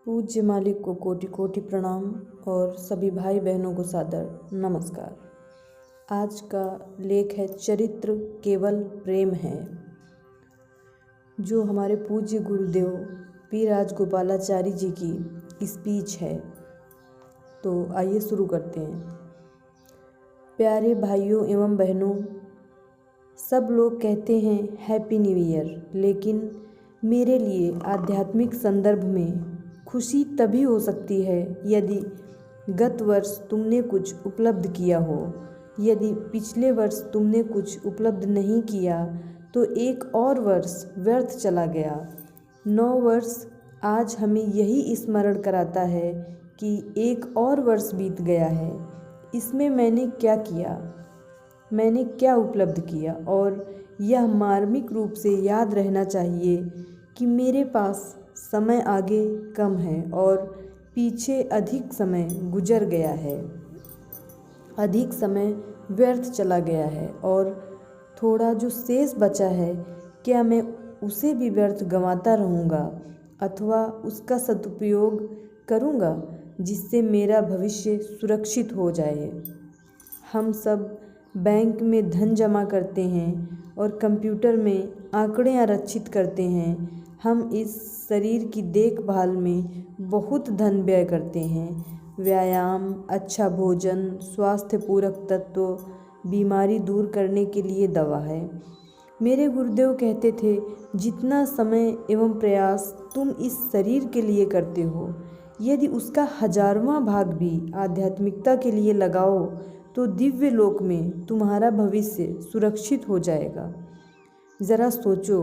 पूज्य मालिक को कोटि कोटि प्रणाम और सभी भाई बहनों को सादर नमस्कार। आज का लेख है चरित्र केवल प्रेम है, जो हमारे पूज्य गुरुदेव पी राजगोपालाचारी जी की स्पीच है। तो आइए शुरू करते हैं। प्यारे भाइयों एवं बहनों, सब लोग कहते हैं हैप्पी न्यू ईयर, लेकिन मेरे लिए आध्यात्मिक संदर्भ में खुशी तभी हो सकती है यदि गत वर्ष तुमने कुछ उपलब्ध किया हो। यदि पिछले वर्ष तुमने कुछ उपलब्ध नहीं किया तो एक और वर्ष व्यर्थ चला गया। 9 वर्ष आज हमें यही स्मरण कराता है कि एक और वर्ष बीत गया है। इसमें मैंने क्या किया, मैंने क्या उपलब्ध किया, और यह मार्मिक रूप से याद रहना चाहिए कि मेरे पास समय आगे कम है और पीछे अधिक समय गुजर गया है, अधिक समय व्यर्थ चला गया है, और थोड़ा जो शेष बचा है, क्या मैं उसे भी व्यर्थ गंवाता रहूँगा अथवा उसका सदुपयोग करूँगा जिससे मेरा भविष्य सुरक्षित हो जाए। हम सब बैंक में धन जमा करते हैं और कंप्यूटर में आंकड़े आरक्षित करते हैं। हम इस शरीर की देखभाल में बहुत धन व्यय करते हैं। व्यायाम, अच्छा भोजन, स्वास्थ्य पूरक तत्व, बीमारी दूर करने के लिए दवा है। मेरे गुरुदेव कहते थे, जितना समय एवं प्रयास तुम इस शरीर के लिए करते हो, यदि उसका 1000वां भाग भी आध्यात्मिकता के लिए लगाओ तो दिव्य लोक में तुम्हारा भविष्य सुरक्षित हो जाएगा। ज़रा सोचो,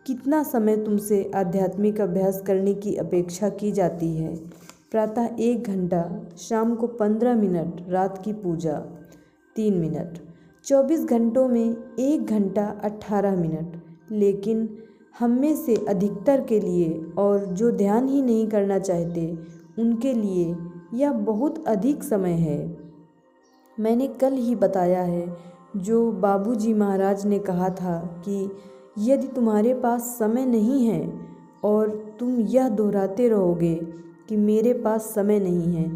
कितना समय तुमसे आध्यात्मिक अभ्यास करने की अपेक्षा की जाती है। प्रातः 1 घंटा, शाम को 15 मिनट, रात की पूजा 3 मिनट, 24 घंटों में 1 घंटा 18 मिनट। लेकिन हम में से अधिकतर के लिए, और जो ध्यान ही नहीं करना चाहते उनके लिए यह बहुत अधिक समय है। मैंने कल ही बताया है जो बाबूजी महाराज ने कहा था कि यदि तुम्हारे पास समय नहीं है और तुम यह दोहराते रहोगे कि मेरे पास समय नहीं है,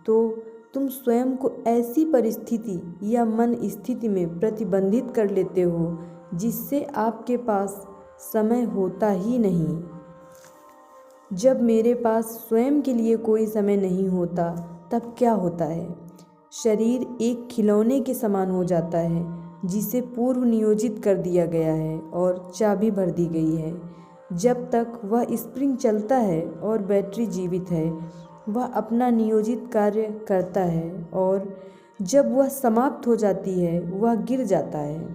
तो तुम स्वयं को ऐसी परिस्थिति या मन स्थिति में प्रतिबंधित कर लेते हो जिससे आपके पास समय होता ही नहीं। जब मेरे पास स्वयं के लिए कोई समय नहीं होता तब क्या होता है? शरीर एक खिलौने के समान हो जाता है जिसे पूर्व नियोजित कर दिया गया है और चाबी भर दी गई है। जब तक वह स्प्रिंग चलता है और बैटरी जीवित है, वह अपना नियोजित कार्य करता है, और जब वह समाप्त हो जाती है वह गिर जाता है।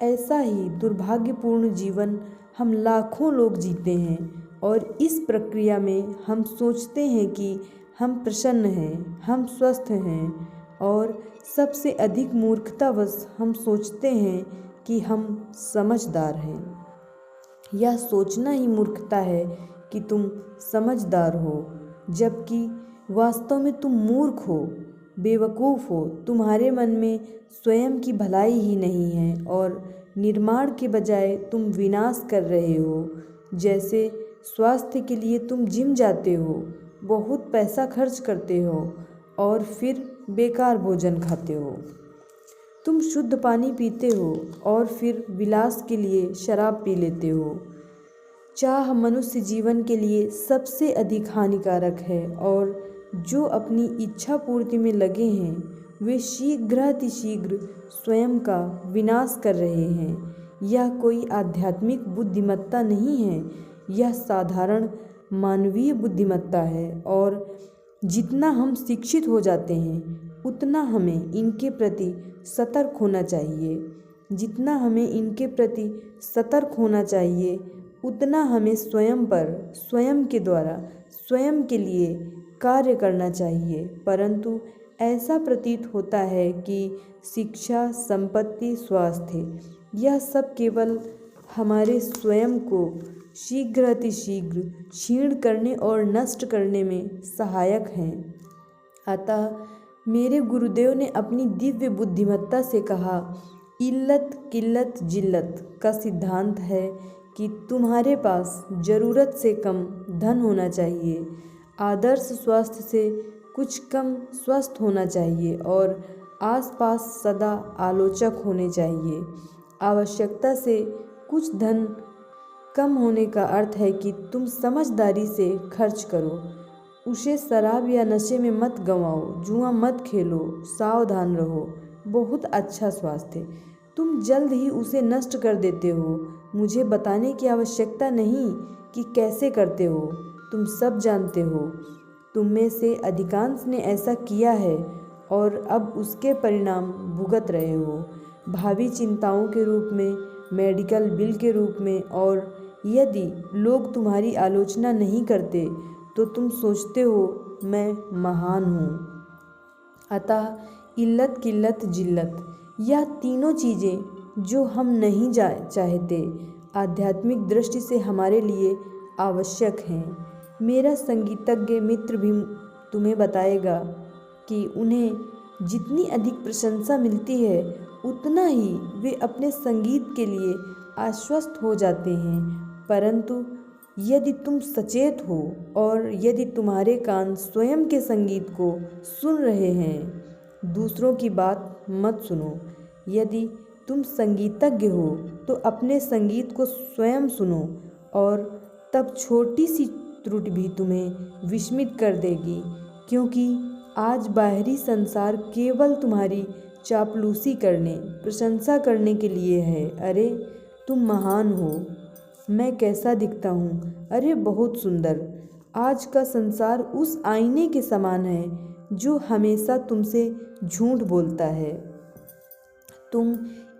ऐसा ही दुर्भाग्यपूर्ण जीवन हम लाखों लोग जीते हैं, और इस प्रक्रिया में हम सोचते हैं कि हम प्रसन्न हैं, हम स्वस्थ हैं, और सबसे अधिक मूर्खतावश हम सोचते हैं कि हम समझदार हैं। यह सोचना ही मूर्खता है कि तुम समझदार हो, जबकि वास्तव में तुम मूर्ख हो, बेवकूफ़ हो। तुम्हारे मन में स्वयं की भलाई ही नहीं है और निर्माण के बजाय तुम विनाश कर रहे हो। जैसे स्वास्थ्य के लिए तुम जिम जाते हो, बहुत पैसा खर्च करते हो और फिर बेकार भोजन खाते हो। तुम शुद्ध पानी पीते हो और फिर विलास के लिए शराब पी लेते हो। चाह मनुष्य जीवन के लिए सबसे अधिक हानिकारक है, और जो अपनी इच्छा पूर्ति में लगे हैं वे शीघ्रातिशीघ्र स्वयं का विनाश कर रहे हैं। यह कोई आध्यात्मिक बुद्धिमत्ता नहीं है, यह साधारण मानवीय बुद्धिमत्ता है, और जितना हम शिक्षित हो जाते हैं उतना हमें इनके प्रति सतर्क होना चाहिए। जितना हमें इनके प्रति सतर्क होना चाहिए उतना हमें स्वयं पर, स्वयं के द्वारा, स्वयं के लिए कार्य करना चाहिए। परंतु ऐसा प्रतीत होता है कि शिक्षा, संपत्ति, स्वास्थ्य, यह सब केवल हमारे स्वयं को शीघ्रातिशीघ्र क्षीण करने और नष्ट करने में सहायक हैं। अतः मेरे गुरुदेव ने अपनी दिव्य बुद्धिमत्ता से कहा, इल्लत किल्लत जिल्लत का सिद्धांत है कि तुम्हारे पास ज़रूरत से कम धन होना चाहिए। आदर्श स्वास्थ्य से कुछ कम स्वस्थ होना चाहिए और आसपास सदा आलोचक होने चाहिए। आवश्यकता से कुछ धन कम होने का अर्थ है कि तुम समझदारी से खर्च करो, उसे शराब या नशे में मत गंवाओ, जुआ मत खेलो, सावधान रहो। बहुत अच्छा स्वास्थ्य, तुम जल्द ही उसे नष्ट कर देते हो। मुझे बताने की आवश्यकता नहीं कि कैसे करते हो, तुम सब जानते हो। तुम में से अधिकांश ने ऐसा किया है और अब उसके परिणाम भुगत रहे हो, भावी चिंताओं के रूप में, मेडिकल बिल के रूप में। और यदि लोग तुम्हारी आलोचना नहीं करते तो तुम सोचते हो मैं महान हूँ। अतः इल्लत किल्लत जिल्लत, यह तीनों चीज़ें जो हम नहीं चाहते, आध्यात्मिक दृष्टि से हमारे लिए आवश्यक हैं। मेरा संगीतज्ञ मित्र भी तुम्हें बताएगा कि उन्हें जितनी अधिक प्रशंसा मिलती है उतना ही वे अपने संगीत के लिए आश्वस्त हो जाते हैं। परंतु यदि तुम सचेत हो और यदि तुम्हारे कान स्वयं के संगीत को सुन रहे हैं, दूसरों की बात मत सुनो। यदि तुम संगीतज्ञ हो तो अपने संगीत को स्वयं सुनो और तब छोटी सी त्रुटि भी तुम्हें विस्मित कर देगी, क्योंकि आज बाहरी संसार केवल तुम्हारी चापलूसी करने, प्रशंसा करने के लिए है। अरे तुम महान हो, मैं कैसा दिखता हूँ, अरे बहुत सुंदर। आज का संसार उस आईने के समान है जो हमेशा तुमसे झूठ बोलता है। तुम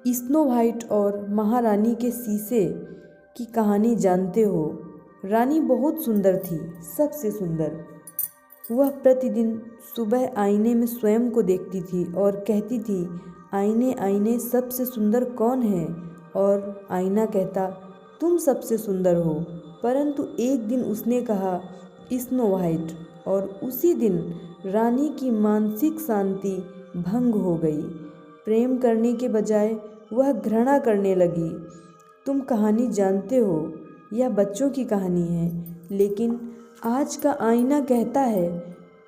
स्नो वाइट और महारानी के शीशे की कहानी जानते हो। रानी बहुत सुंदर थी, सबसे सुंदर। वह प्रतिदिन सुबह आईने में स्वयं को देखती थी और कहती थी, आईने आईने सबसे सुंदर कौन है? और आईना कहता, तुम सबसे सुंदर हो। परंतु एक दिन उसने कहा स्नो वाइट, और उसी दिन रानी की मानसिक शांति भंग हो गई। प्रेम करने के बजाय वह घृणा करने लगी। तुम कहानी जानते हो, यह बच्चों की कहानी है, लेकिन आज का आईना कहता है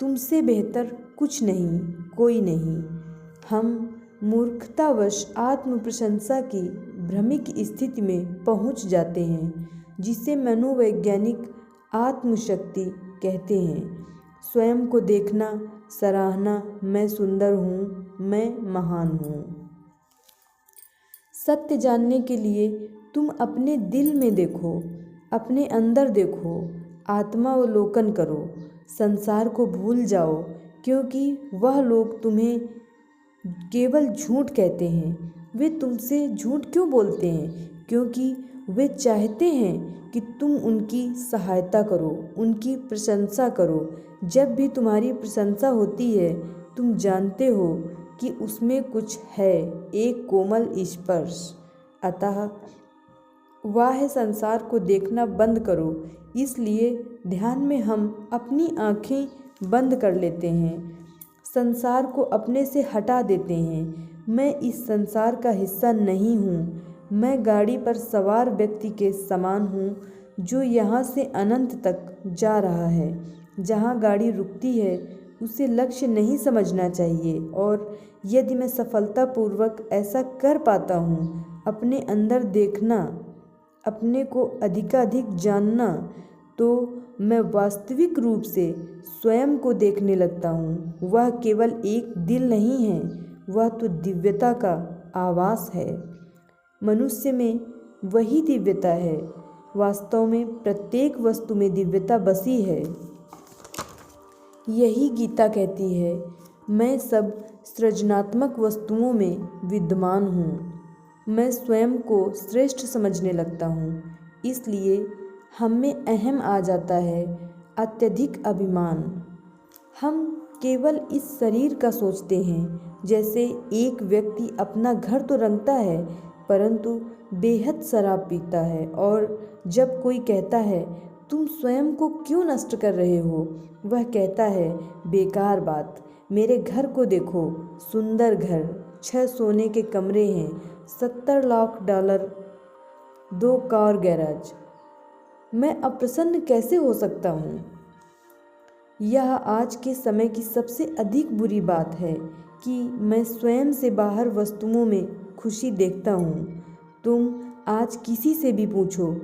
तुमसे बेहतर कुछ नहीं, कोई नहीं। हम मूर्खतावश आत्म प्रशंसा की भ्रमिक स्थिति में पहुंच जाते हैं, जिसे मनोवैज्ञानिक आत्मशक्ति कहते हैं। स्वयं को देखना, सराहना, मैं सुंदर हूँ, मैं महान हूँ। सत्य जानने के लिए तुम अपने दिल में देखो, अपने अंदर देखो, आत्मावलोकन करो। संसार को भूल जाओ, क्योंकि वह लोग तुम्हें केवल झूठ कहते हैं। वे तुमसे झूठ क्यों बोलते हैं? क्योंकि वे चाहते हैं कि तुम उनकी सहायता करो, उनकी प्रशंसा करो। जब भी तुम्हारी प्रशंसा होती है, तुम जानते हो कि उसमें कुछ है, एक कोमल स्पर्श। अतः बाह्य संसार को देखना बंद करो। इसलिए ध्यान में हम अपनी आँखें बंद कर लेते हैं, संसार को अपने से हटा देते हैं। मैं इस संसार का हिस्सा नहीं हूँ। मैं गाड़ी पर सवार व्यक्ति के समान हूँ जो यहाँ से अनंत तक जा रहा है। जहाँ गाड़ी रुकती है उसे लक्ष्य नहीं समझना चाहिए। और यदि मैं सफलतापूर्वक ऐसा कर पाता हूँ, अपने अंदर देखना, अपने को अधिकाधिक जानना, तो मैं वास्तविक रूप से स्वयं को देखने लगता हूँ। वह केवल एक दिल नहीं है, वह तो दिव्यता का आवास है। मनुष्य में वही दिव्यता है। वास्तव में प्रत्येक वस्तु में दिव्यता बसी है। यही गीता कहती है, मैं सब सृजनात्मक वस्तुओं में विद्यमान हूँ। मैं स्वयं को श्रेष्ठ समझने लगता हूँ। इसलिए हम में अहम आ जाता है, अत्यधिक अभिमान। हम केवल इस शरीर का सोचते हैं। जैसे एक व्यक्ति अपना घर तो रंगता है, परंतु बेहद शराब पीता है। और जब कोई कहता है तुम स्वयं को क्यों नष्ट कर रहे हो, वह कहता है बेकार बात, मेरे घर को देखो, सुंदर घर, 6 सोने के कमरे हैं, $70 लाख, 2 कार गैराज। मैं अप्रसन्न कैसे हो सकता हूँ? यह आज के समय की सबसे अधिक बुरी बात है कि मैं स्वयं से बाहर वस्तुओं में खुशी देखता हूँ। तुम आज किसी से भी पूछो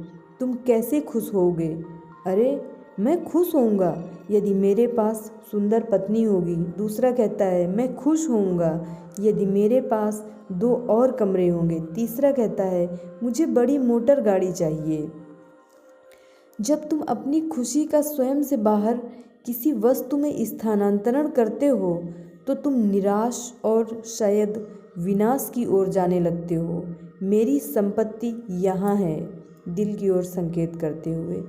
तुम कैसे खुश होगे, अरे मैं खुश होऊंगा यदि मेरे पास सुंदर पत्नी होगी। दूसरा कहता है मैं खुश होऊंगा यदि मेरे पास 2 और कमरे होंगे। तीसरा कहता है मुझे बड़ी मोटर गाड़ी चाहिए। जब तुम अपनी खुशी का स्वयं से बाहर किसी वस्तु में स्थानांतरण करते हो तो तुम निराश और शायद विनाश की ओर जाने लगते हो। मेरी संपत्ति यहाँ है, दिल की ओर संकेत करते हुए,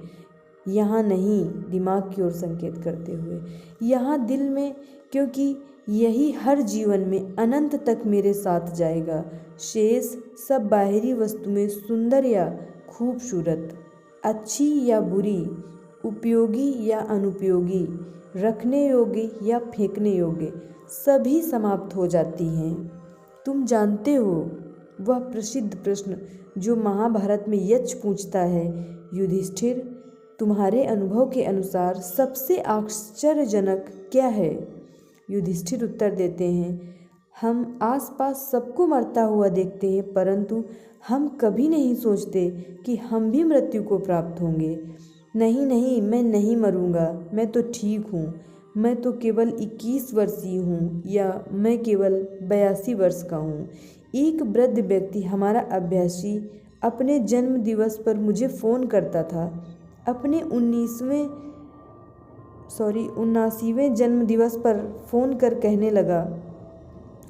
यहाँ नहीं दिमाग की ओर संकेत करते हुए, यहाँ दिल में, क्योंकि यही हर जीवन में अनंत तक मेरे साथ जाएगा। शेष सब बाहरी वस्तु में सुंदर या खूबसूरत, अच्छी या बुरी, उपयोगी या अनुपयोगी, रखने योग्य या फेंकने योग्य, सभी समाप्त हो जाती हैं। तुम जानते हो वह प्रसिद्ध प्रश्न जो महाभारत में यक्ष पूछता है, युधिष्ठिर तुम्हारे अनुभव के अनुसार सबसे आश्चर्यजनक क्या है? युधिष्ठिर उत्तर देते हैं, हम आसपास सबको मरता हुआ देखते हैं परंतु हम कभी नहीं सोचते कि हम भी मृत्यु को प्राप्त होंगे। नहीं नहीं, मैं नहीं मरूंगा, मैं तो ठीक हूँ, मैं तो केवल 21 वर्षीय हूँ या मैं केवल 82 वर्ष का हूँ। एक वृद्ध व्यक्ति, हमारा अभ्यासी, अपने जन्म दिवस पर मुझे फ़ोन करता था। अपने 79वें जन्म दिवस पर फ़ोन कर कहने लगा,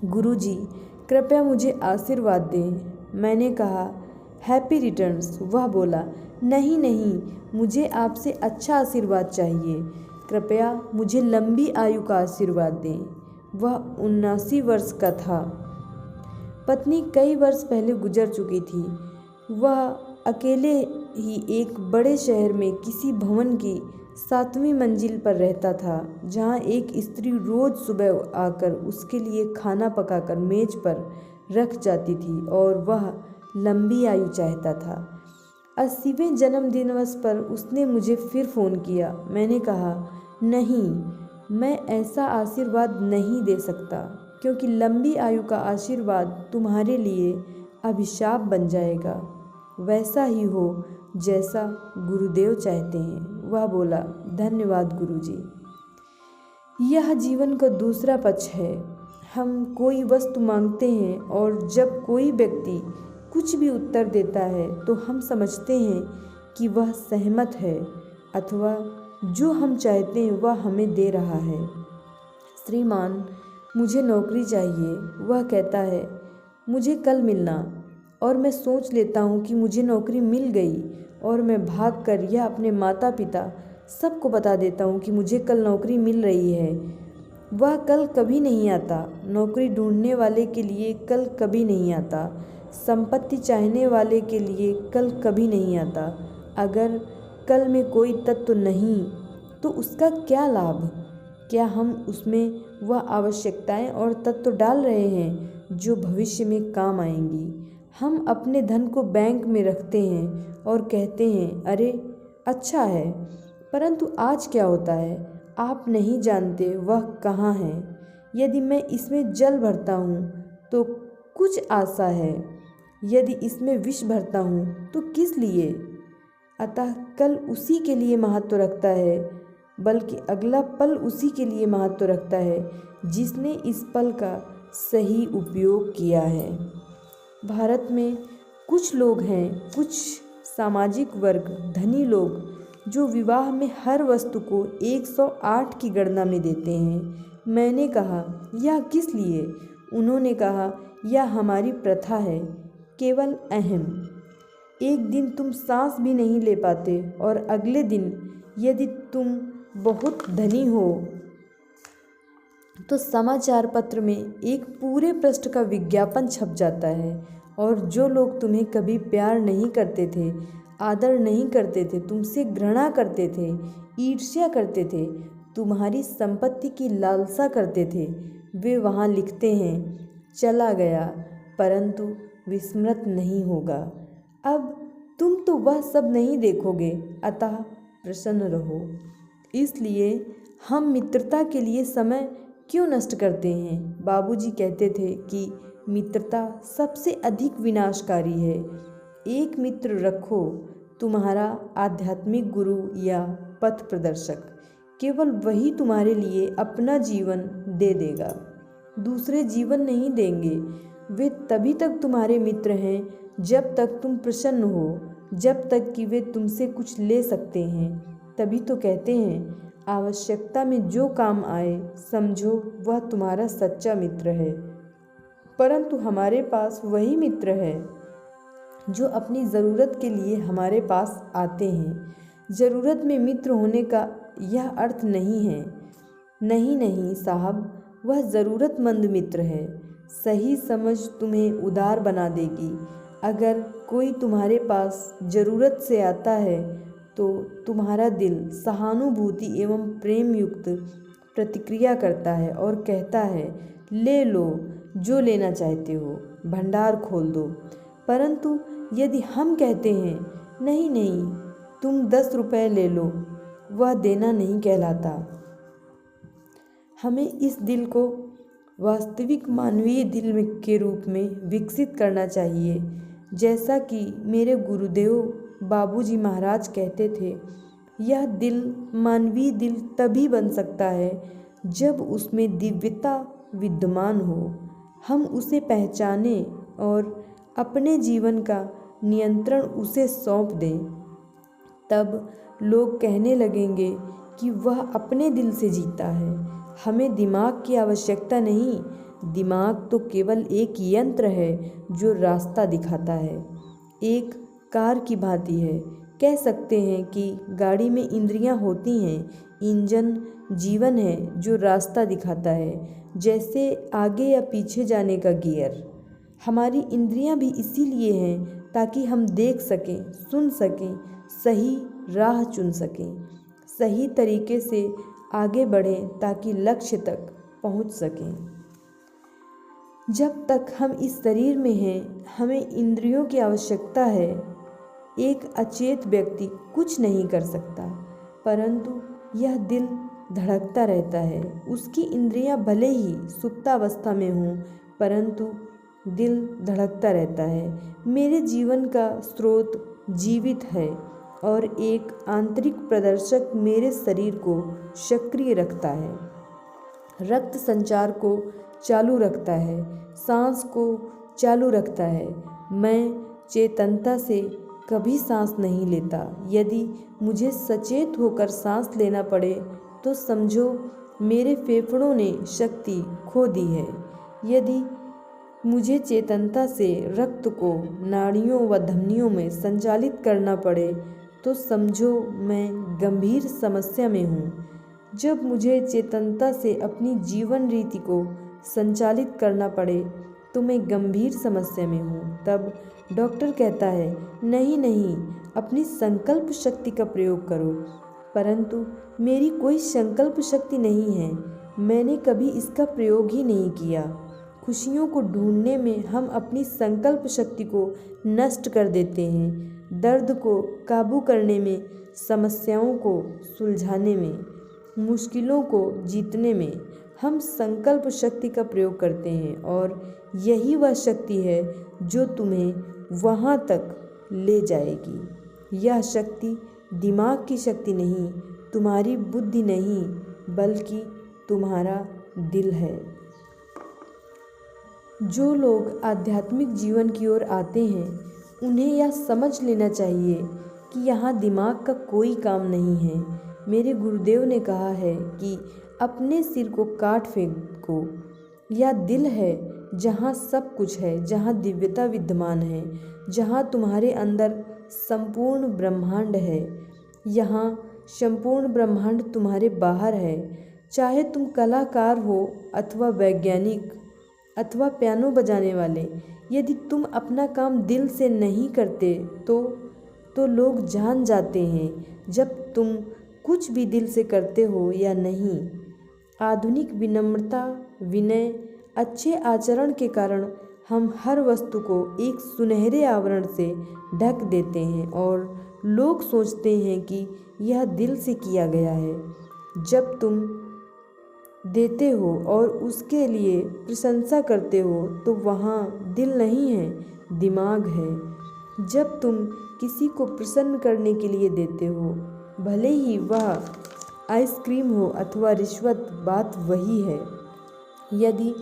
गुरुजी कृपया मुझे आशीर्वाद दें। मैंने कहा हैप्पी रिटर्न्स। वह बोला नहीं नहीं, मुझे आपसे अच्छा आशीर्वाद चाहिए, कृपया मुझे लंबी आयु का आशीर्वाद दें। वह 79 वर्ष का था। पत्नी कई वर्ष पहले गुजर चुकी थी। वह अकेले ही एक बड़े शहर में किसी भवन की 7वीं मंजिल पर रहता था, जहाँ एक स्त्री रोज़ सुबह आकर उसके लिए खाना पकाकर मेज पर रख जाती थी और वह लंबी आयु चाहता था। 80वें जन्मदिवस पर उसने मुझे फिर फ़ोन किया। मैंने कहा नहीं, मैं ऐसा आशीर्वाद नहीं दे सकता क्योंकि लंबी आयु का आशीर्वाद तुम्हारे लिए अभिशाप बन जाएगा। वैसा ही हो जैसा गुरुदेव चाहते हैं। वह बोला धन्यवाद गुरुजी। यह जीवन का दूसरा पक्ष है। हम कोई वस्तु मांगते हैं और जब कोई व्यक्ति कुछ भी उत्तर देता है तो हम समझते हैं कि वह सहमत है अथवा जो हम चाहते हैं वह हमें दे रहा है। श्रीमान मुझे नौकरी चाहिए, वह कहता है मुझे कल मिलना, और मैं सोच लेता हूँ कि मुझे नौकरी मिल गई और मैं भागकर या अपने माता पिता सबको बता देता हूँ कि मुझे कल नौकरी मिल रही है। वह कल कभी नहीं आता। नौकरी ढूंढने वाले के लिए कल कभी नहीं आता। संपत्ति चाहने वाले के लिए कल कभी नहीं आता। अगर कल में कोई तत्व नहीं तो उसका क्या लाभ? क्या हम उसमें वह आवश्यकताएं और तत्व डाल रहे हैं जो भविष्य में काम आएंगी? हम अपने धन को बैंक में रखते हैं और कहते हैं अरे अच्छा है, परंतु आज क्या होता है आप नहीं जानते वह कहाँ है। यदि मैं इसमें जल भरता हूँ तो कुछ आशा है, यदि इसमें विष भरता हूँ तो किस लिए? अतः कल उसी के लिए महत्व रखता है, बल्कि अगला पल उसी के लिए महत्व रखता है जिसने इस पल का सही उपयोग किया है। भारत में कुछ लोग हैं, कुछ सामाजिक वर्ग, धनी लोग, जो विवाह में हर वस्तु को 108 की गणना में देते हैं। मैंने कहा यह किस लिए? उन्होंने कहा यह हमारी प्रथा है, केवल अहम। एक दिन तुम सांस भी नहीं ले पाते और अगले दिन यदि तुम बहुत धनी हो तो समाचार पत्र में एक पूरे पृष्ठ का विज्ञापन छप जाता है, और जो लोग तुम्हें कभी प्यार नहीं करते थे, आदर नहीं करते थे, तुमसे घृणा करते थे, ईर्ष्या करते थे, तुम्हारी संपत्ति की लालसा करते थे, वे वहाँ लिखते हैं चला गया परंतु विस्मृत नहीं होगा। अब तुम तो वह सब नहीं देखोगे, अतः प्रसन्न रहो। इसलिए हम मित्रता के लिए समय क्यों नष्ट करते हैं? बाबूजी कहते थे कि मित्रता सबसे अधिक विनाशकारी है। एक मित्र रखो, तुम्हारा आध्यात्मिक गुरु या पथ प्रदर्शक। केवल वही तुम्हारे लिए अपना जीवन दे देगा, दूसरे जीवन नहीं देंगे। वे तभी तक तुम्हारे मित्र हैं जब तक तुम प्रसन्न हो, जब तक कि वे तुमसे कुछ ले सकते हैं। तभी तो कहते हैं, आवश्यकता में जो काम आए समझो वह तुम्हारा सच्चा मित्र है। परंतु हमारे पास वही मित्र है जो अपनी ज़रूरत के लिए हमारे पास आते हैं। ज़रूरत में मित्र होने का यह अर्थ नहीं है। नहीं साहब, वह ज़रूरतमंद मित्र है। सही समझ तुम्हें उदार बना देगी। अगर कोई तुम्हारे पास ज़रूरत से आता है तो तुम्हारा दिल सहानुभूति एवं प्रेम युक्त प्रतिक्रिया करता है और कहता है, ले लो जो लेना चाहते हो, भंडार खोल दो। परंतु यदि हम कहते हैं, नहीं तुम 10 रुपये ले लो, वह देना नहीं कहलाता। हमें इस दिल को वास्तविक मानवीय दिल के रूप में विकसित करना चाहिए। जैसा कि मेरे गुरुदेव बाबूजी महाराज कहते थे, यह दिल मानवीय दिल तभी बन सकता है जब उसमें दिव्यता विद्यमान हो। हम उसे पहचानें और अपने जीवन का नियंत्रण उसे सौंप दें। तब लोग कहने लगेंगे कि वह अपने दिल से जीता है। हमें दिमाग की आवश्यकता नहीं, दिमाग तो केवल एक यंत्र है जो रास्ता दिखाता है। एक कार की भांति है। कह सकते हैं कि गाड़ी में इंद्रियां होती हैं, इंजन जीवन है जो रास्ता दिखाता है, जैसे आगे या पीछे जाने का गियर। हमारी इंद्रियां भी इसीलिए हैं ताकि हम देख सकें, सुन सकें, सही राह चुन सकें, सही तरीके से आगे बढ़ें ताकि लक्ष्य तक पहुंच सकें। जब तक हम इस शरीर में हैं, हमें इंद्रियों की आवश्यकता है। एक अचेत व्यक्ति कुछ नहीं कर सकता, परंतु यह दिल धड़कता रहता है। उसकी इंद्रियां भले ही सुप्तावस्था में हों, परंतु दिल धड़कता रहता है। मेरे जीवन का स्रोत जीवित है और एक आंतरिक प्रदर्शक मेरे शरीर को सक्रिय रखता है, रक्त संचार को चालू रखता है, सांस को चालू रखता है। मैं चेतनता से कभी सांस नहीं लेता। यदि मुझे सचेत होकर सांस लेना पड़े तो समझो मेरे फेफड़ों ने शक्ति खो दी है। यदि मुझे चेतनता से रक्त को नाड़ियों व धमनियों में संचालित करना पड़े तो समझो मैं गंभीर समस्या में हूँ। जब मुझे चेतनता से अपनी जीवन रीति को संचालित करना पड़े तो मैं गंभीर समस्या में हूँ। तब डॉक्टर कहता है, नहीं अपनी संकल्प शक्ति का प्रयोग करो। परंतु मेरी कोई संकल्प शक्ति नहीं है, मैंने कभी इसका प्रयोग ही नहीं किया। खुशियों को ढूंढने में हम अपनी संकल्प शक्ति को नष्ट कर देते हैं। दर्द को काबू करने में, समस्याओं को सुलझाने में, मुश्किलों को जीतने में हम संकल्प शक्ति का प्रयोग करते हैं और यही वह शक्ति है जो तुम्हें वहाँ तक ले जाएगी। यह शक्ति दिमाग की शक्ति नहीं, तुम्हारी बुद्धि नहीं, बल्कि तुम्हारा दिल है। जो लोग आध्यात्मिक जीवन की ओर आते हैं उन्हें यह समझ लेना चाहिए कि यहाँ दिमाग का कोई काम नहीं है। मेरे गुरुदेव ने कहा है कि अपने सिर को काट फेंको। यह दिल है जहाँ सब कुछ है, जहाँ दिव्यता विद्यमान है, जहाँ तुम्हारे अंदर संपूर्ण ब्रह्मांड है। यहाँ संपूर्ण ब्रह्मांड तुम्हारे बाहर है। चाहे तुम कलाकार हो अथवा वैज्ञानिक अथवा पियानो बजाने वाले, यदि तुम अपना काम दिल से नहीं करते तो लोग जान जाते हैं जब तुम कुछ भी दिल से करते हो या नहीं। आधुनिक विनम्रता, विनय, अच्छे आचरण के कारण हम हर वस्तु को एक सुनहरे आवरण से ढक देते हैं और लोग सोचते हैं कि यह दिल से किया गया है। जब तुम देते हो और उसके लिए प्रशंसा करते हो तो वहाँ दिल नहीं है, दिमाग है। जब तुम किसी को प्रसन्न करने के लिए देते हो, भले ही वह आइसक्रीम हो अथवा रिश्वत, बात वही है। यदि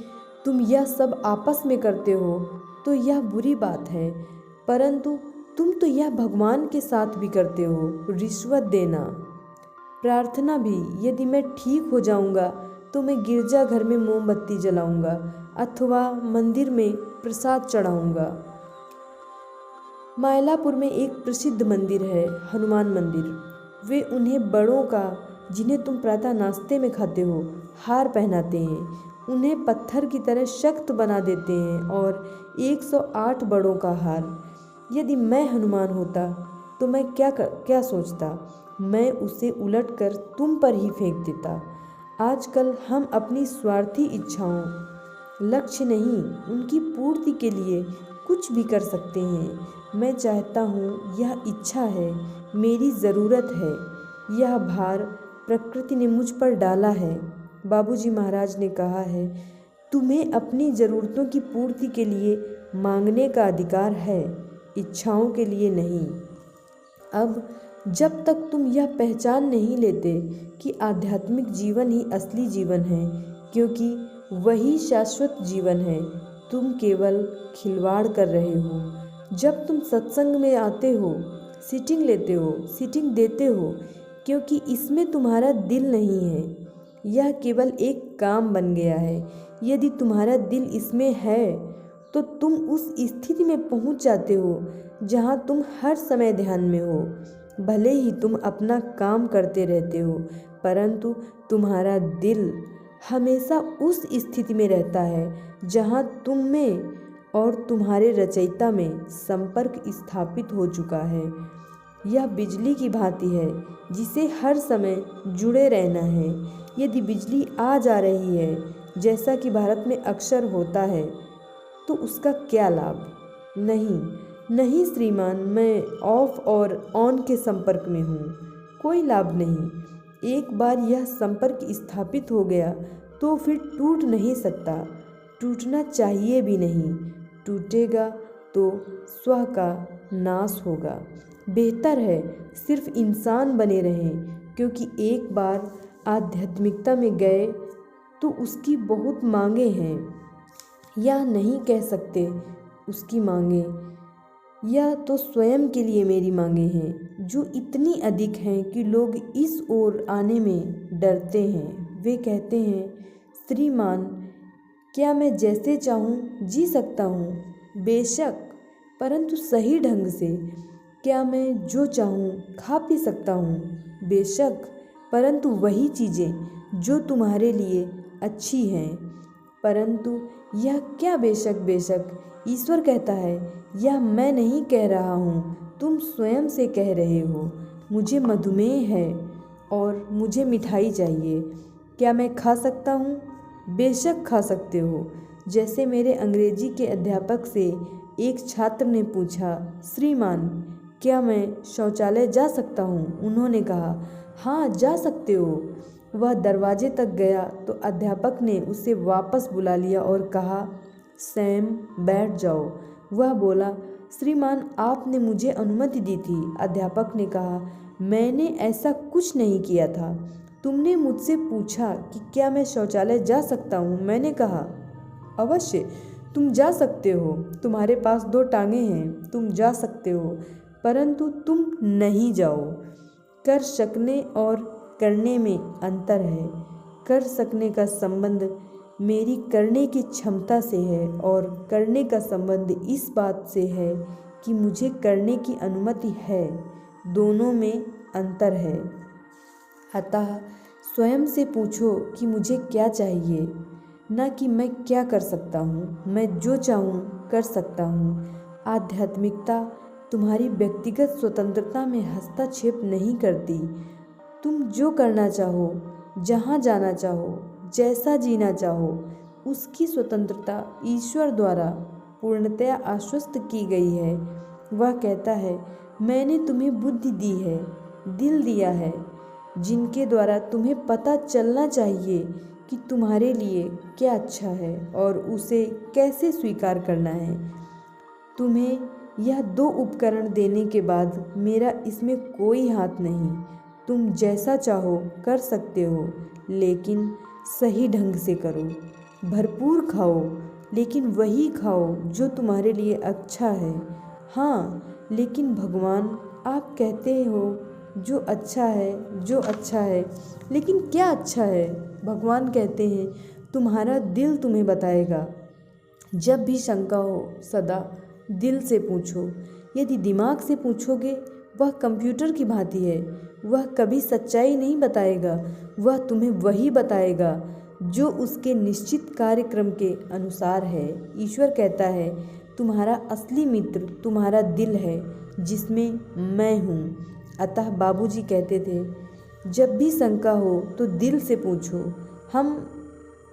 तुम यह सब आपस में करते हो तो यह बुरी बात है, परंतु तुम तो यह भगवान के साथ भी करते हो, रिश्वत देना। प्रार्थना भी, यदि मैं ठीक हो जाऊंगा तो मैं गिरजाघर में मोमबत्ती जलाऊंगा अथवा मंदिर में प्रसाद चढ़ाऊंगा। मायलापुर में एक प्रसिद्ध मंदिर है, हनुमान मंदिर। वे उन्हें बड़ों का, जिन्हें तुम प्रातः नाश्ते में खाते हो, हार पहनाते हैं, उन्हें पत्थर की तरह सख्त बना देते हैं और 108 बड़ों का हार। यदि मैं हनुमान होता तो मैं क्या सोचता, मैं उसे उलटकर तुम पर ही फेंक देता। आजकल हम अपनी स्वार्थी इच्छाओं, लक्ष्य नहीं, उनकी पूर्ति के लिए कुछ भी कर सकते हैं। मैं चाहता हूँ, यह इच्छा है, मेरी ज़रूरत है, यह भार प्रकृति ने मुझ पर डाला है। बाबूजी महाराज ने कहा है, तुम्हें अपनी ज़रूरतों की पूर्ति के लिए मांगने का अधिकार है, इच्छाओं के लिए नहीं। अब जब तक तुम यह पहचान नहीं लेते कि आध्यात्मिक जीवन ही असली जीवन है, क्योंकि वही शाश्वत जीवन है, तुम केवल खिलवाड़ कर रहे हो। जब तुम सत्संग में आते हो, सीटिंग लेते हो, सीटिंग देते हो, क्योंकि इसमें तुम्हारा दिल नहीं है, यह केवल एक काम बन गया है। यदि तुम्हारा दिल इसमें है तो तुम उस स्थिति में पहुंच जाते हो जहां तुम हर समय ध्यान में हो। भले ही तुम अपना काम करते रहते हो, परंतु तुम्हारा दिल हमेशा उस स्थिति में रहता है जहां तुम में और तुम्हारे रचयिता में संपर्क स्थापित हो चुका है। यह बिजली की भांति है जिसे हर समय जुड़े रहना है। यदि बिजली आ जा रही है, जैसा कि भारत में अक्सर होता है, तो उसका क्या लाभ? नहीं श्रीमान, मैं ऑफ और ऑन के संपर्क में हूँ, कोई लाभ नहीं। एक बार यह संपर्क स्थापित हो गया तो फिर टूट नहीं सकता, टूटना चाहिए भी नहीं। टूटेगा तो स्व का नाश होगा। बेहतर है सिर्फ इंसान बने रहें, क्योंकि एक बार आध्यात्मिकता में गए तो उसकी बहुत मांगे हैं, या नहीं कह सकते उसकी मांगे, यह तो स्वयं के लिए मेरी मांगे हैं, जो इतनी अधिक हैं कि लोग इस ओर आने में डरते हैं। वे कहते हैं, श्रीमान, क्या मैं जैसे चाहूँ जी सकता हूँ? बेशक, परंतु सही ढंग से। क्या मैं जो चाहूँ खा पी सकता हूँ? बेशक, परंतु वही चीज़ें जो तुम्हारे लिए अच्छी हैं। परंतु यह क्या बेशक? बेशक ईश्वर कहता है, यह मैं नहीं कह रहा हूँ, तुम स्वयं से कह रहे हो। मुझे मधुमेह है और मुझे मिठाई चाहिए, क्या मैं खा सकता हूँ? बेशक खा सकते हो। जैसे मेरे अंग्रेजी के अध्यापक से एक छात्र ने पूछा, श्रीमान, क्या मैं शौचालय जा सकता हूँ? उन्होंने कहा, हाँ जा सकते हो। वह दरवाजे तक गया तो अध्यापक ने उसे वापस बुला लिया और कहा, सैम बैठ जाओ। वह बोला, श्रीमान, आपने मुझे अनुमति दी थी। अध्यापक ने कहा, मैंने ऐसा कुछ नहीं किया था, तुमने मुझसे पूछा कि क्या मैं शौचालय जा सकता हूँ। मैंने कहा, अवश्य तुम जा सकते हो, तुम्हारे पास 2 टांगें हैं, तुम जा सकते हो, परंतु तुम नहीं जाओ। कर सकने और करने में अंतर है। कर सकने का संबंध मेरी करने की क्षमता से है और करने का संबंध इस बात से है कि मुझे करने की अनुमति है। दोनों में अंतर है। अतः स्वयं से पूछो कि मुझे क्या चाहिए, न कि मैं क्या कर सकता हूँ। मैं जो चाहूँ कर सकता हूँ। आध्यात्मिकता तुम्हारी व्यक्तिगत स्वतंत्रता में हस्तक्षेप नहीं करती। तुम जो करना चाहो, जहाँ जाना चाहो, जैसा जीना चाहो, उसकी स्वतंत्रता ईश्वर द्वारा पूर्णतया आश्वस्त की गई है। वह कहता है, मैंने तुम्हें बुद्धि दी है, दिल दिया है, जिनके द्वारा तुम्हें पता चलना चाहिए कि तुम्हारे लिए क्या अच्छा है और उसे कैसे स्वीकार करना है। तुम्हें यह 2 उपकरण देने के बाद मेरा इसमें कोई हाथ नहीं। तुम जैसा चाहो कर सकते हो, लेकिन सही ढंग से करो। भरपूर खाओ, लेकिन वही खाओ जो तुम्हारे लिए अच्छा है। हाँ, लेकिन भगवान, आप कहते हो जो अच्छा है, जो अच्छा है, लेकिन क्या अच्छा है? भगवान कहते हैं तुम्हारा दिल तुम्हें बताएगा। जब भी शंका हो सदा दिल से पूछो। यदि दिमाग से पूछोगे, वह कंप्यूटर की भांति है, वह कभी सच्चाई नहीं बताएगा। वह तुम्हें वही बताएगा जो उसके निश्चित कार्यक्रम के अनुसार है। ईश्वर कहता है तुम्हारा असली मित्र तुम्हारा दिल है, जिसमें मैं हूँ। अतः बाबूजी कहते थे, जब भी शंका हो तो दिल से पूछो।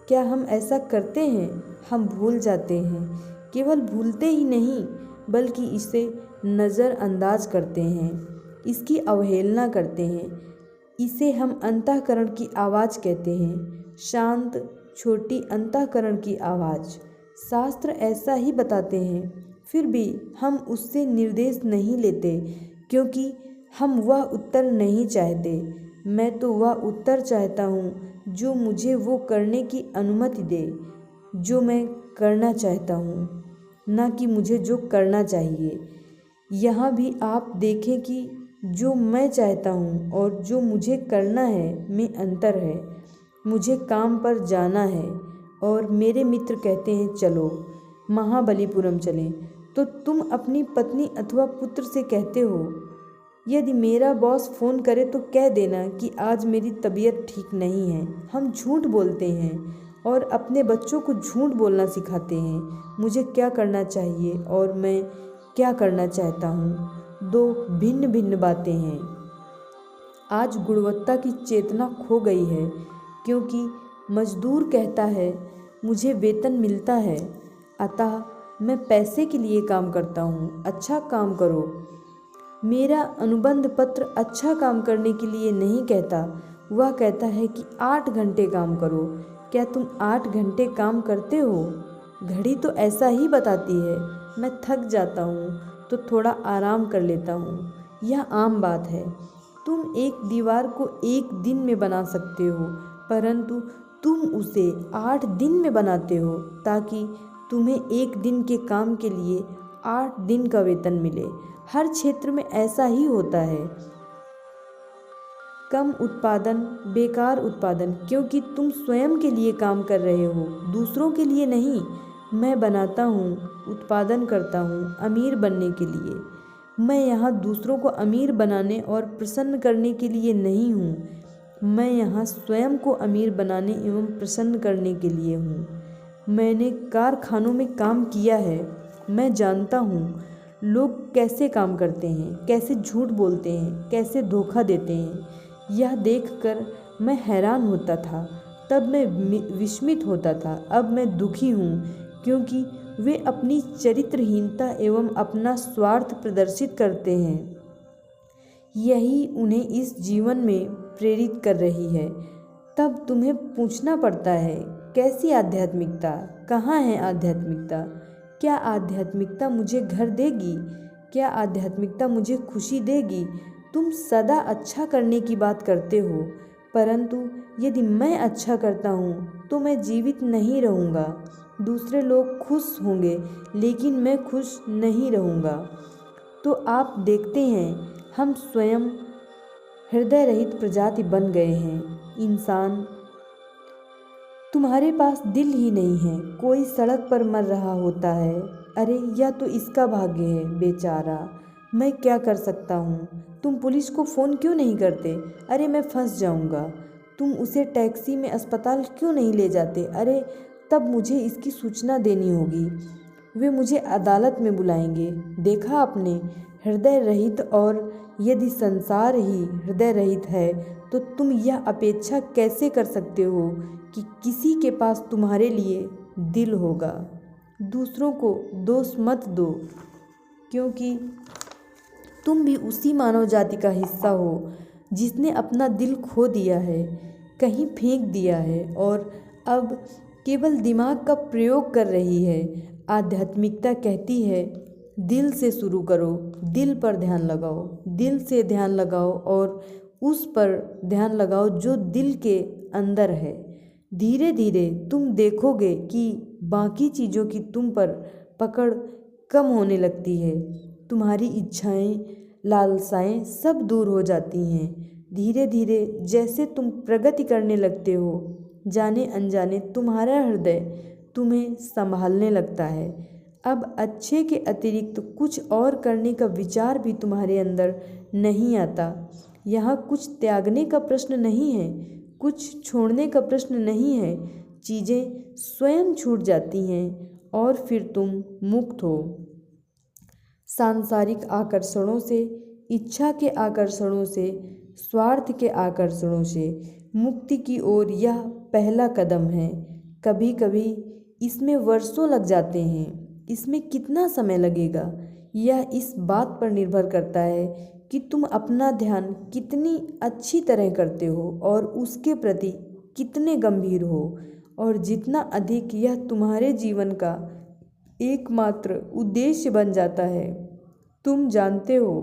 क्या हम ऐसा करते हैं? हम भूल जाते हैं। केवल भूलते ही नहीं, बल्कि इसे नज़रअंदाज करते हैं, इसकी अवहेलना करते हैं। इसे हम अंतःकरण की आवाज़ कहते हैं, शांत छोटी अंतःकरण की आवाज़। शास्त्र ऐसा ही बताते हैं, फिर भी हम उससे निर्देश नहीं लेते, क्योंकि हम वह उत्तर नहीं चाहते। मैं तो वह उत्तर चाहता हूँ जो मुझे वो करने की अनुमति दे जो मैं करना चाहता हूँ, न कि मुझे जो करना चाहिए। यहाँ भी आप देखें कि जो मैं चाहता हूँ और जो मुझे करना है में अंतर है। मुझे काम पर जाना है और मेरे मित्र कहते हैं चलो महाबलीपुरम चलें, तो तुम अपनी पत्नी अथवा पुत्र से कहते हो, यदि मेरा बॉस फ़ोन करे तो कह देना कि आज मेरी तबीयत ठीक नहीं है। हम झूठ बोलते हैं और अपने बच्चों को झूठ बोलना सिखाते हैं। मुझे क्या करना चाहिए और मैं क्या करना चाहता हूँ, 2 भिन्न भिन्न बातें हैं। आज गुणवत्ता की चेतना खो गई है, क्योंकि मजदूर कहता है मुझे वेतन मिलता है, अतः मैं पैसे के लिए काम करता हूँ। अच्छा काम करो। मेरा अनुबंध पत्र अच्छा काम करने के लिए नहीं कहता, वह कहता है कि 8 घंटे काम करो। क्या तुम 8 घंटे काम करते हो? घड़ी तो ऐसा ही बताती है। मैं थक जाता हूँ तो थोड़ा आराम कर लेता हूँ, यह आम बात है। तुम एक दीवार को 1 दिन में बना सकते हो, परंतु तुम उसे 8 दिन में बनाते हो, ताकि तुम्हें 1 दिन के काम के लिए 8 दिन का वेतन मिले। हर क्षेत्र में ऐसा ही होता है। कम उत्पादन, बेकार उत्पादन, क्योंकि तुम स्वयं के लिए काम कर रहे हो, दूसरों के लिए नहीं। मैं बनाता हूँ, उत्पादन करता हूँ अमीर बनने के लिए। मैं यहाँ दूसरों को अमीर बनाने और प्रसन्न करने के लिए नहीं हूँ। मैं यहाँ स्वयं को अमीर बनाने एवं प्रसन्न करने के लिए हूँ। मैंने कारखानों में काम किया है। मैं जानता हूँ लोग कैसे काम करते हैं, कैसे झूठ बोलते हैं, कैसे धोखा देते हैं। यह देखकर मैं हैरान होता था। तब मैं विस्मित होता था, अब मैं दुखी हूँ, क्योंकि वे अपनी चरित्रहीनता एवं अपना स्वार्थ प्रदर्शित करते हैं। यही उन्हें इस जीवन में प्रेरित कर रही है। तब तुम्हें पूछना पड़ता है, कैसी आध्यात्मिकता? कहाँ है आध्यात्मिकता? क्या आध्यात्मिकता मुझे घर देगी? क्या आध्यात्मिकता मुझे खुशी देगी? तुम सदा अच्छा करने की बात करते हो, परंतु यदि मैं अच्छा करता हूँ तो मैं जीवित नहीं रहूँगा। दूसरे लोग खुश होंगे, लेकिन मैं खुश नहीं रहूँगा। तो आप देखते हैं, हम स्वयं हृदय रहित प्रजाति बन गए हैं। इंसान, तुम्हारे पास दिल ही नहीं है। कोई सड़क पर मर रहा होता है, अरे यह तो इसका भाग्य है, बेचारा, मैं क्या कर सकता हूँ। तुम पुलिस को फ़ोन क्यों नहीं करते? अरे मैं फंस जाऊँगा। तुम उसे टैक्सी में अस्पताल क्यों नहीं ले जाते? अरे तब मुझे इसकी सूचना देनी होगी, वे मुझे अदालत में बुलाएंगे। देखा आपने, हृदय रहित। और यदि संसार ही हृदय रहित है, तो तुम यह अपेक्षा कैसे कर सकते हो कि किसी के पास तुम्हारे लिए दिल होगा? दूसरों को दोष मत दो, क्योंकि तुम भी उसी मानव जाति का हिस्सा हो जिसने अपना दिल खो दिया है, कहीं फेंक दिया है और अब केवल दिमाग का प्रयोग कर रही है। आध्यात्मिकता कहती है दिल से शुरू करो, दिल पर ध्यान लगाओ, दिल से ध्यान लगाओ और उस पर ध्यान लगाओ जो दिल के अंदर है। धीरे धीरे तुम देखोगे कि बाकी चीज़ों की तुम पर पकड़ कम होने लगती है। तुम्हारी इच्छाएं, लालसाएं सब दूर हो जाती हैं। धीरे धीरे जैसे तुम प्रगति करने लगते हो, जाने अनजाने तुम्हारा हृदय तुम्हें संभालने लगता है। अब अच्छे के अतिरिक्त कुछ और करने का विचार भी तुम्हारे अंदर नहीं आता। यहाँ कुछ त्यागने का प्रश्न नहीं है, कुछ छोड़ने का प्रश्न नहीं है। चीज़ें स्वयं छूट जाती हैं और फिर तुम मुक्त हो। सांसारिक आकर्षणों से, इच्छा के आकर्षणों से, स्वार्थ के आकर्षणों से मुक्ति की ओर यह पहला कदम है। कभी कभी इसमें वर्षों लग जाते हैं। इसमें कितना समय लगेगा यह इस बात पर निर्भर करता है कि तुम अपना ध्यान कितनी अच्छी तरह करते हो और उसके प्रति कितने गंभीर हो। और जितना अधिक यह तुम्हारे जीवन का एकमात्र उद्देश्य बन जाता है। तुम जानते हो,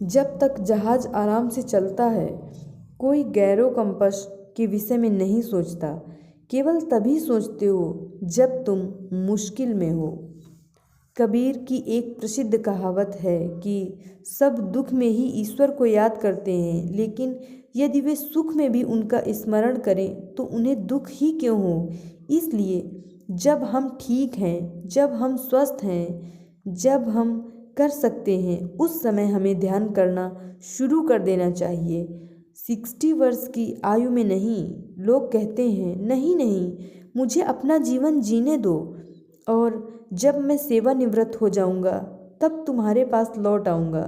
जब तक जहाज आराम से चलता है कोई गैरो कंपस के विषय में नहीं सोचता। केवल तभी सोचते हो जब तुम मुश्किल में हो। कबीर की एक प्रसिद्ध कहावत है कि सब दुख में ही ईश्वर को याद करते हैं, लेकिन यदि वे सुख में भी उनका स्मरण करें तो उन्हें दुख ही क्यों हो। इसलिए जब हम ठीक हैं, जब हम स्वस्थ हैं, जब हम कर सकते हैं, उस समय हमें ध्यान करना शुरू कर देना चाहिए। 60 वर्ष की आयु में नहीं। लोग कहते हैं नहीं नहीं, मुझे अपना जीवन जीने दो और जब मैं सेवानिवृत्त हो जाऊंगा तब तुम्हारे पास लौट आऊँगा।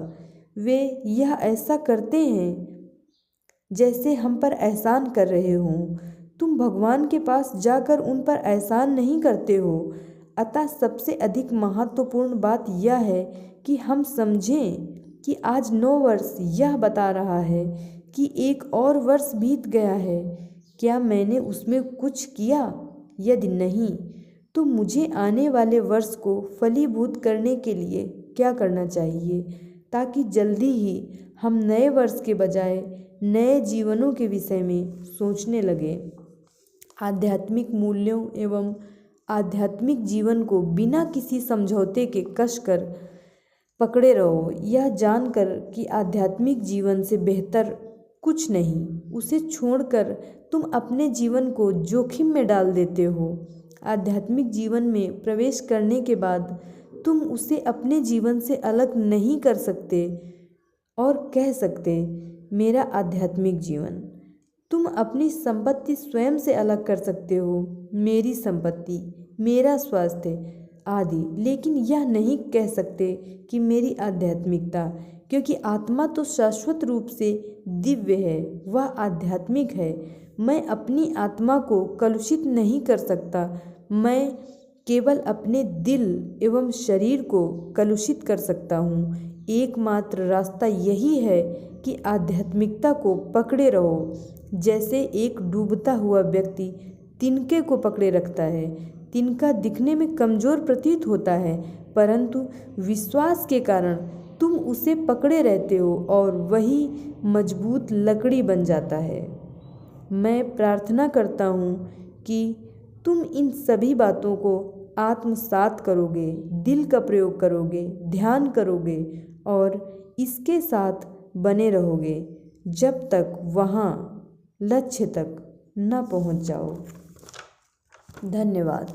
वे यह ऐसा करते हैं जैसे हम पर एहसान कर रहे हों। तुम भगवान के पास जाकर उन पर एहसान नहीं करते हो। अतः सबसे अधिक महत्वपूर्ण बात यह है कि हम समझें कि आज 9 वर्ष यह बता रहा है कि एक और वर्ष बीत गया है। क्या मैंने उसमें कुछ किया? यदि नहीं, तो मुझे आने वाले वर्ष को फलीभूत करने के लिए क्या करना चाहिए, ताकि जल्दी ही हम नए वर्ष के बजाय नए जीवनों के विषय में सोचने लगें। आध्यात्मिक मूल्यों एवं आध्यात्मिक जीवन को बिना किसी समझौते के कसकर पकड़े रहो, यह जानकर कि आध्यात्मिक जीवन से बेहतर कुछ नहीं। उसे छोड़कर तुम अपने जीवन को जोखिम में डाल देते हो। आध्यात्मिक जीवन में प्रवेश करने के बाद तुम उसे अपने जीवन से अलग नहीं कर सकते और कह सकते मेरा आध्यात्मिक जीवन। तुम अपनी संपत्ति स्वयं से अलग कर सकते हो, मेरी संपत्ति, मेरा स्वास्थ्य आदि, लेकिन यह नहीं कह सकते कि मेरी आध्यात्मिकता, क्योंकि आत्मा तो शाश्वत रूप से दिव्य है, वह आध्यात्मिक है। मैं अपनी आत्मा को कलुषित नहीं कर सकता, मैं केवल अपने दिल एवं शरीर को कलुषित कर सकता हूँ। एकमात्र रास्ता यही है कि आध्यात्मिकता को पकड़े रहो, जैसे एक डूबता हुआ व्यक्ति तिनके को पकड़े रखता है। तिनका दिखने में कमज़ोर प्रतीत होता है, परंतु विश्वास के कारण तुम उसे पकड़े रहते हो और वही मजबूत लकड़ी बन जाता है। मैं प्रार्थना करता हूँ कि तुम इन सभी बातों को आत्मसात करोगे, दिल का प्रयोग करोगे, ध्यान करोगे और इसके साथ बने रहोगे जब तक वहाँ लक्ष्य तक न पहुँच जाओ। धन्यवाद।